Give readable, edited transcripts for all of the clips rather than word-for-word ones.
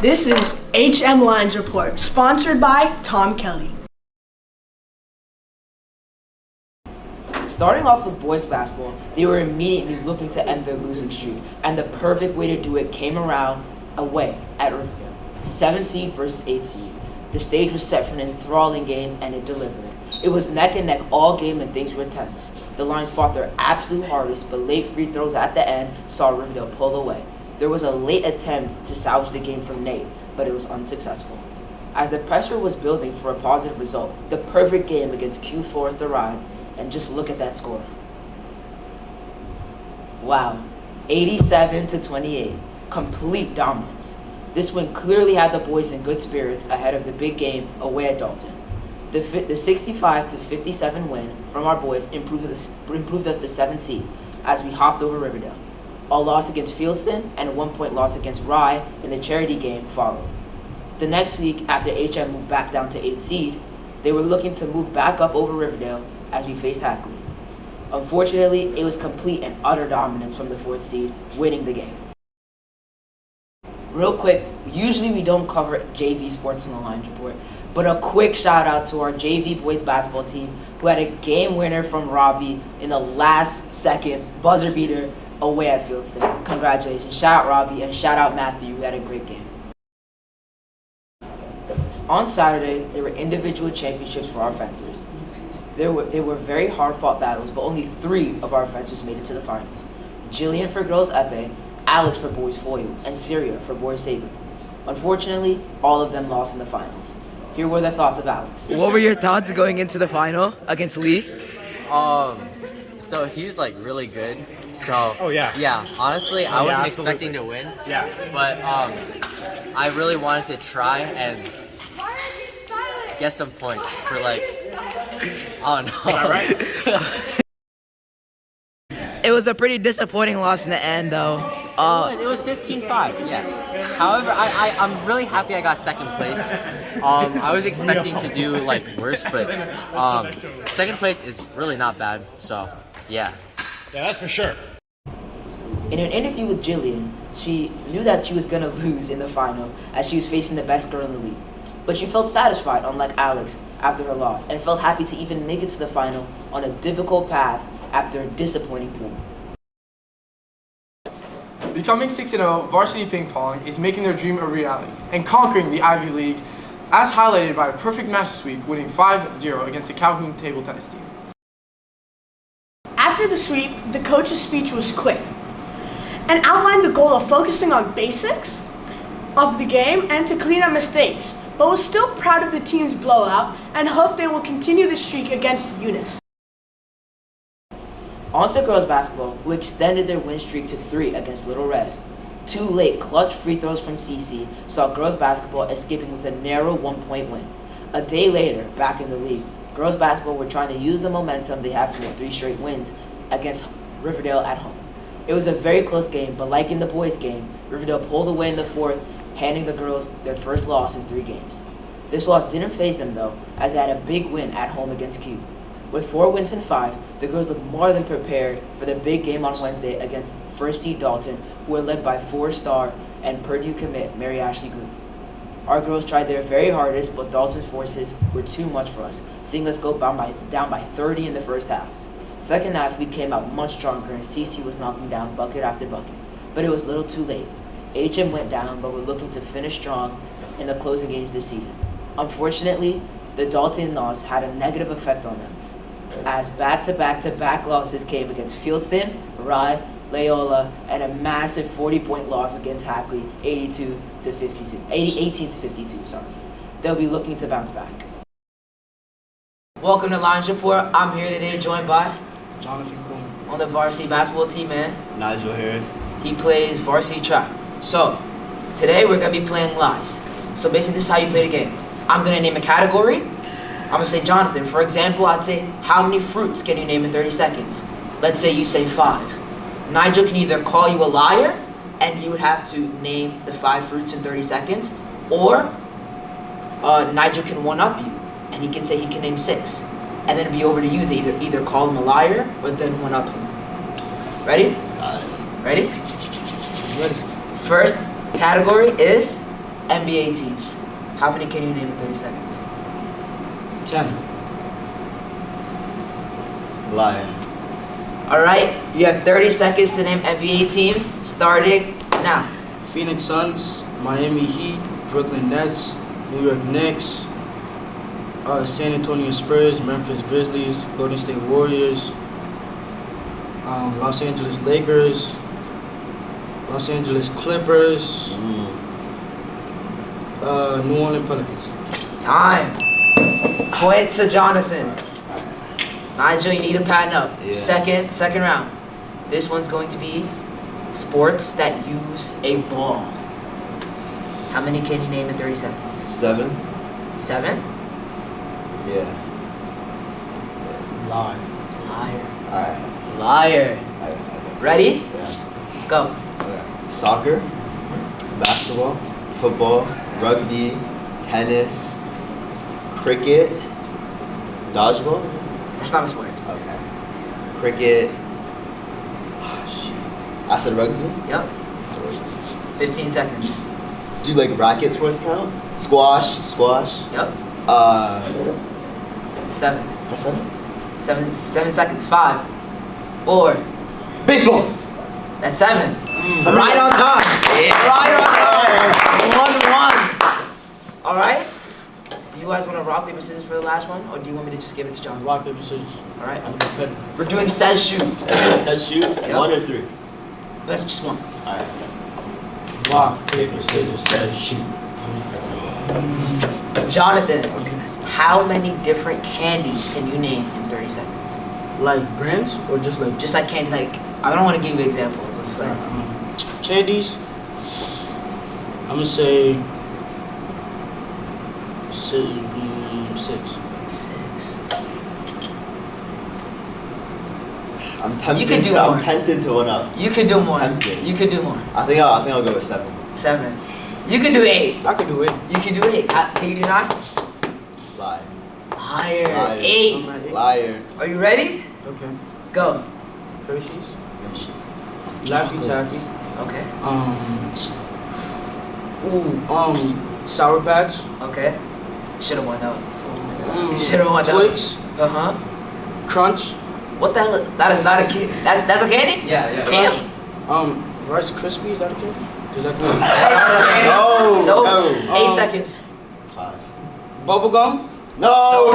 This is HM Lines Report, sponsored by Tom Kelly. Starting off with boys basketball, they were immediately looking to end their losing streak, and the perfect way to do it came around away at Riverdale. 7th seed versus 8th seed. The stage was set for an enthralling game, and it delivered. It was neck and neck all game, and things were tense. The Lions fought their absolute hardest, but late free throws at the end saw Riverdale pull away. There was a late attempt to salvage the game from Nate, but it was unsuccessful. As the pressure was building for a positive result, the perfect game against Q Forest arrived, and just look at that score. Wow, 87-28, complete dominance. This win clearly had the boys in good spirits ahead of the big game away at Dalton. The 65-57 win from our boys improved us to 7th seed as we hopped over Riverdale. A loss against Fieldston and a 1-point loss against Rye in the charity game followed. The next week, after HM moved back down to 8th seed, they were looking to move back up over Riverdale as we faced Hackley. Unfortunately, it was complete and utter dominance from the 4th seed, winning the game. Real quick, usually we don't cover JV sports in the Lines Report, but a quick shout out to our JV boys basketball team who had a game winner from Robbie in the last second buzzer beater away at Fieldston. Congratulations. Shout out Robbie and shout out Matthew who had a great game. On Saturday, there were individual championships for our fencers. They were very hard-fought battles, but only 3 of our fencers made it to the finals. Jillian for girls epee, Alex for boys foil, and Syria for boys saber. Unfortunately, all of them lost in the finals. Here were the thoughts of Alex. What were your thoughts going into the final against Lee? So he's like really good. So Oh yeah. yeah, honestly, I wasn't absolutely. expecting to win. Yeah. But I really wanted to try and get some points for like oh no. All right. It was a pretty disappointing loss in the end, though. It was 15-5, yeah. However, I'm really happy I got second place. I was expecting to do like worse, but second place is really not bad. So yeah. Yeah, that's for sure. In an interview with Jillian, she knew that she was going to lose in the final as she was facing the best girl in the league. But she felt satisfied, unlike Alex, after her loss, and felt happy to even make it to the final on a difficult path after a disappointing pool. Becoming 6-0, varsity ping pong is making their dream a reality and conquering the Ivy League, as highlighted by a perfect match this week, winning 5-0 against the Calhoun table tennis team. After the sweep, the coach's speech was quick and outlined the goal of focusing on basics of the game and to clean up mistakes, but was still proud of the team's blowout and hoped they will continue the streak against Eunice. On to girls basketball, who extended their win streak to 3 against Little Red. 2 late clutch free throws from CC saw girls basketball escaping with a narrow 1-point win. A day later, back in the league, girls basketball were trying to use the momentum they had from the 3 straight wins against Riverdale at home. It was a very close game, but like in the boys' game, Riverdale pulled away in the 4th, handing the girls their first loss in 3 games. This loss didn't faze them though, as they had a big win at home against Q. With 4 wins in 5, the girls looked more than prepared for the big game on Wednesday against first seed Dalton, who were led by 4-star and Purdue commit Mary Ashley Green. Our girls tried their very hardest, but Dalton's forces were too much for us, seeing us go down by 30 in the first half. Second half, we came out much stronger and CC was knocking down bucket after bucket, but it was a little too late. HM went down, but we're looking to finish strong in the closing games this season. Unfortunately, the Dalton loss had a negative effect on them, as back-to-back-to-back losses came against Fieldston, Rye, Loyola, and a massive 40-point loss against Hackley, 18-52. Sorry. They'll be looking to bounce back. Welcome to Lines Report. I'm here today joined by Jonathan Coleman. on the varsity basketball team, man. Nigel Harris. He plays varsity track. So, today we're going to be playing lies. So basically this is how you play the game. I'm going to name a category. I'm going to say, Jonathan, for example, I'd say, how many fruits can you name in 30 seconds? Let's say you say 5. Nigel can either call you a liar, and you would have to name the 5 fruits in 30 seconds, or Nigel can one-up you, and he can say he can name 6. And then it'd be over to you to either call him a liar, or then one-up him. Ready? Ready? First category is NBA teams. How many can you name in 30 seconds? 10. Liar. All right, you have 30 seconds to name NBA teams, starting now. Phoenix Suns, Miami Heat, Brooklyn Nets, New York Knicks, San Antonio Spurs, Memphis Grizzlies, Golden State Warriors, Los Angeles Lakers, Los Angeles Clippers, New Orleans Pelicans. Time. Point to Jonathan. Nigel, you need to pattern up. Yeah. Second round. This one's going to be sports that use a ball. How many can you name in 30 seconds? 7. 7? Yeah. Lie. Liar. Alright. Liar. Okay. Ready? Yeah. Go. Okay. Soccer, basketball, football, rugby, tennis, cricket, dodgeball. That's not a sport. Okay. Cricket. Oh, shoot. I said rugby. Yep. 15 seconds. Do like racket sports count? Squash. Yep. 7. That's 7. 7 seconds. 5. 4. Baseball. That's 7. Right on time. Right on time. 1-1. All right. Do you guys want to rock, paper, scissors for the last one, or do you want me to just give it to John? Rock, paper, scissors. All right. I'm competitive. We're doing says shoot. Let's shoot. Yep. 1 or 3. Best just one. Alright. Rock, paper, scissors, says shoot. Jonathan, how many different candies can you name in 30 seconds? Like brands or just like Just like candy, like I don't want to give you examples. But just like candies? I'm gonna say 6. 6. I'm tempted. You can do I'm more. tempted to one up. You could do more. Tempted. You could do more. I think I'll go with 7. 7. You could do 8. I can do it. You can do 8. Can you do 9? Lie. Higher. Liar. 8. Liar. Are you ready? Okay. Go. Hershey's, Laffy Taffy, Okay. Sour Patch, Okay. Should have won out. Should have won out. Twix, Uh-huh. Crunch, What the hell? That is not a candy. That's a candy? Yeah. Damn. Rice Krispies, is that a candy? Does that count? No. Nope. No. 8 seconds. 5. Bubblegum, No.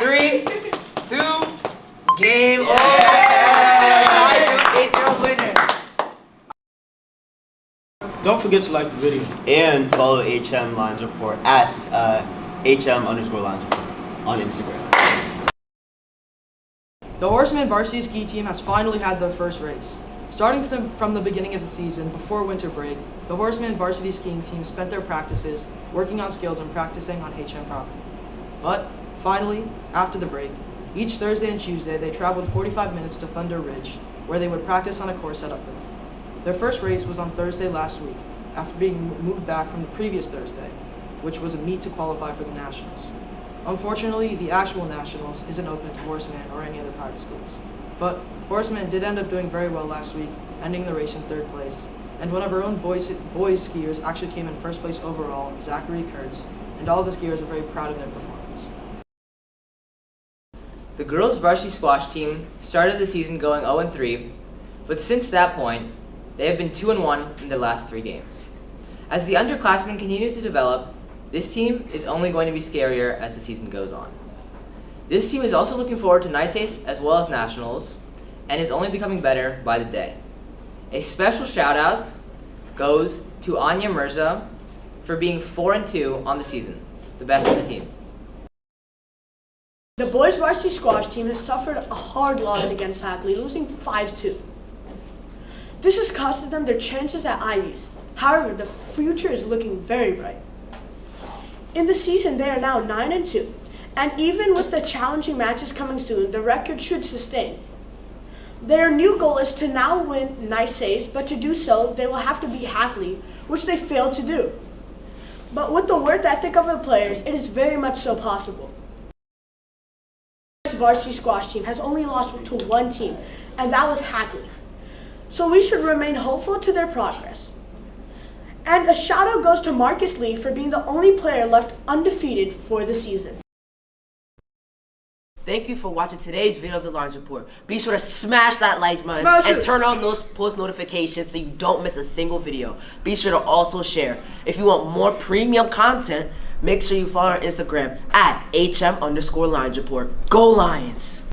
3, 2, game over. Nigel is your winner. don't forget to like the video. And follow HM Lines Report at HM_Lines Report on Instagram. The Horsemen varsity ski team has finally had their first race. Starting from the beginning of the season, before winter break, the Horsemen varsity skiing team spent their practices working on skills and practicing on HM property. But, finally, after the break, each Thursday and Tuesday they traveled 45 minutes to Thunder Ridge, where they would practice on a course set up for them. Their first race was on Thursday last week, after being moved back from the previous Thursday, which was a meet to qualify for the Nationals. Unfortunately, the actual Nationals isn't open to Horsemen or any other private schools. But Horsemen did end up doing very well last week, ending the race in 3rd place, and one of our own boys skiers actually came in 1st place overall, Zachary Kurtz, and all of the skiers are very proud of their performance. The girls' varsity squash team started the season going 0-3, but since that point, they have been 2-1 in their last 3 games. As the underclassmen continue to develop, this team is only going to be scarier as the season goes on. This team is also looking forward to Nice Ace as well as Nationals, and is only becoming better by the day. A special shout out goes to Anya Mirza for being 4-2 on the season, the best in the team. The boys varsity squash team has suffered a hard loss against Hackley, losing 5-2. This has costed them their chances at Ivies. However, the future is looking very bright. In the season, they are now 9-2, and even with the challenging matches coming soon, the record should sustain. Their new goal is to now win Nice Ace, but to do so, they will have to beat Hackley, which they failed to do. But with the work ethic of the players, it is very much so possible. This varsity squash team has only lost to one team, and that was Hackley. So we should remain hopeful to their progress. And a shout out goes to Marcus Lee for being the only player left undefeated for the season. Thank you for watching today's video of the Lines Report. Be sure to smash that like button Smash and it. turn on those post notifications so you don't miss a single video. Be sure to also share. If you want more premium content, make sure you follow our Instagram at HM_Lines Report. Go Lions!